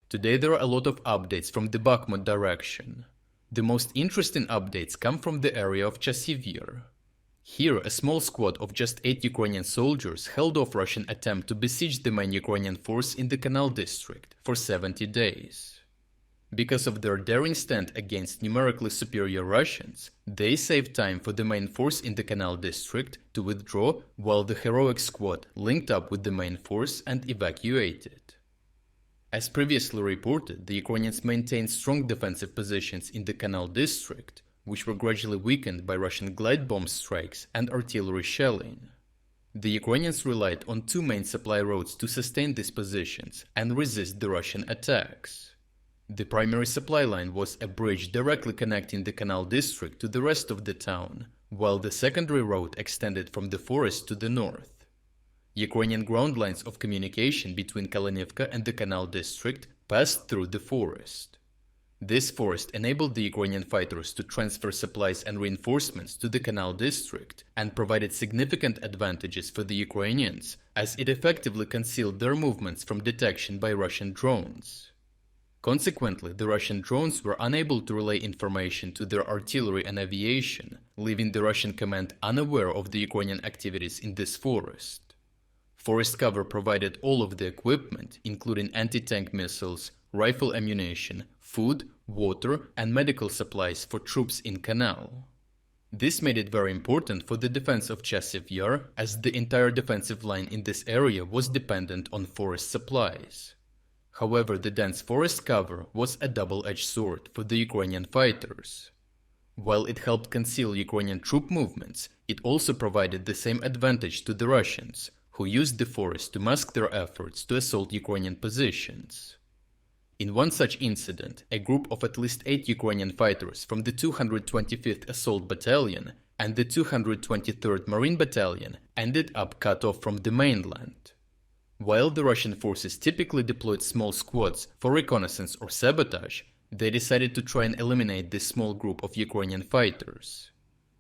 Today there are a lot of updates from the Bakhmut direction. The most interesting updates come from the area of Chasiv Yar. Here, a small squad of just 8 Ukrainian soldiers held off Russian attempt to besiege the main Ukrainian force in the Kanal district for 70 days. Because of their daring stand against numerically superior Russians, they saved time for the main force in the Kanal district to withdraw, while the heroic squad linked up with the main force and evacuated. As previously reported, the Ukrainians maintained strong defensive positions in the Kanal district, which were gradually weakened by Russian glide bomb strikes and artillery shelling. The Ukrainians relied on 2 main supply roads to sustain these positions and resist the Russian attacks. The primary supply line was a bridge directly connecting the Kanal district to the rest of the town, while the secondary road extended from the forest to the north. Ukrainian ground lines of communication between Kalinivka and the Kanal district passed through the forest. This forest enabled the Ukrainian fighters to transfer supplies and reinforcements to the Kanal district and provided significant advantages for the Ukrainians, as it effectively concealed their movements from detection by Russian drones. Consequently, the Russian drones were unable to relay information to their artillery and aviation, leaving the Russian command unaware of the Ukrainian activities in this forest. Forest cover provided all of the equipment, including anti-tank missiles, rifle ammunition, food, water, and medical supplies for troops in Kanal. This made it very important for the defense of Chasiv Yar, as the entire defensive line in this area was dependent on forest supplies. However, the dense forest cover was a double-edged sword for the Ukrainian fighters. While it helped conceal Ukrainian troop movements, it also provided the same advantage to the Russians, who used the forest to mask their efforts to assault Ukrainian positions. In one such incident, a group of at least 8 Ukrainian fighters from the 225th Assault Battalion and the 223rd Marine Battalion ended up cut off from the mainland. While the Russian forces typically deployed small squads for reconnaissance or sabotage, they decided to try and eliminate this small group of Ukrainian fighters.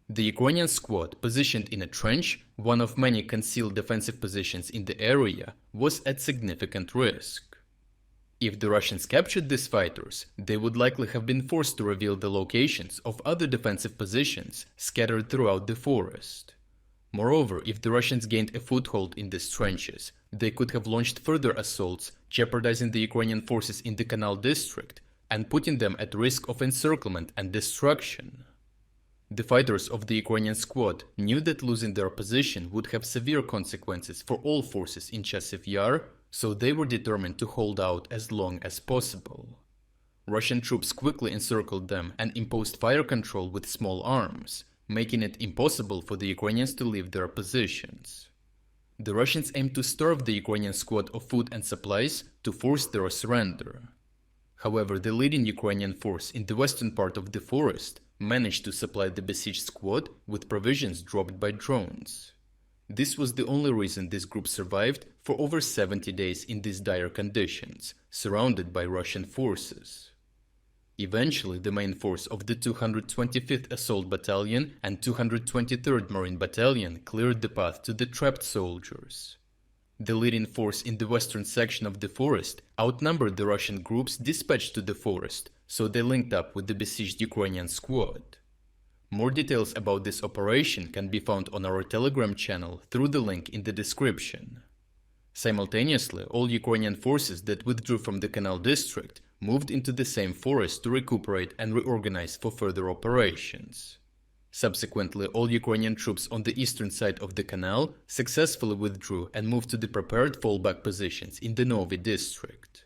The Ukrainian squad, positioned in a trench, one of many concealed defensive positions in the area, was at significant risk. If the Russians captured these fighters, they would likely have been forced to reveal the locations of other defensive positions scattered throughout the forest. Moreover, if the Russians gained a foothold in these trenches, they could have launched further assaults, jeopardizing the Ukrainian forces in the Kanal district and putting them at risk of encirclement and destruction. The fighters of the Ukrainian squad knew that losing their position would have severe consequences for all forces in Chasiv Yar, so they were determined to hold out as long as possible. Russian troops quickly encircled them and imposed fire control with small arms, making it impossible for the Ukrainians to leave their positions. The Russians aimed to starve the Ukrainian squad of food and supplies to force their surrender. However, the leading Ukrainian force in the western part of the forest managed to supply the besieged squad with provisions dropped by drones. This was the only reason this group survived for over 70 days in these dire conditions, surrounded by Russian forces. Eventually, the main force of the 225th Assault Battalion and 223rd Marine Battalion cleared the path to the trapped soldiers. The leading force in the western section of the forest outnumbered the Russian groups dispatched to the forest, so they linked up with the besieged Ukrainian squad. More details about this operation can be found on our Telegram channel through the link in the description. Simultaneously, all Ukrainian forces that withdrew from the Kanal district moved into the same forest to recuperate and reorganize for further operations. Subsequently, all Ukrainian troops on the eastern side of the canal successfully withdrew and moved to the prepared fallback positions in the Novi district.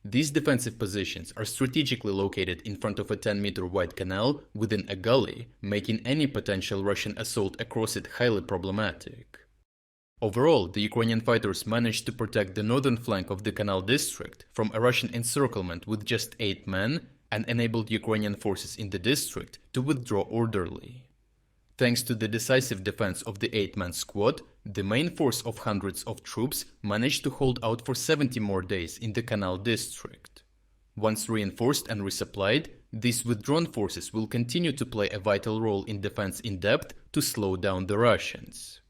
These defensive positions are strategically located in front of a 10-meter wide canal within a gully, making any potential Russian assault across it highly problematic. Overall, the Ukrainian fighters managed to protect the northern flank of the Kanal district from a Russian encirclement with just 8 men and enabled Ukrainian forces in the district to withdraw orderly. Thanks to the decisive defense of the 8-man squad, the main force of hundreds of troops managed to hold out for 70 more days in the Kanal district. Once reinforced and resupplied, these withdrawn forces will continue to play a vital role in defense in depth to slow down the Russians.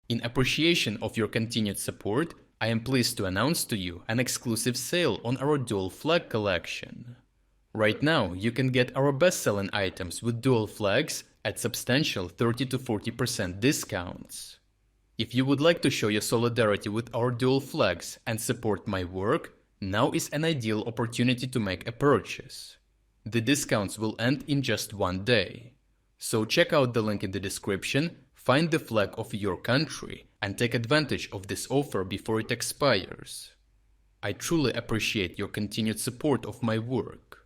In appreciation of your continued support, I am pleased to announce to you an exclusive sale on our dual flag collection. Right now, you can get our best-selling items with dual flags at substantial 30 to 40% discounts. If you would like to show your solidarity with our dual flags and support my work, now is an ideal opportunity to make a purchase. The discounts will end in just one day. So check out the link in the description, find the flag of your country, and take advantage of this offer before it expires. I truly appreciate your continued support of my work.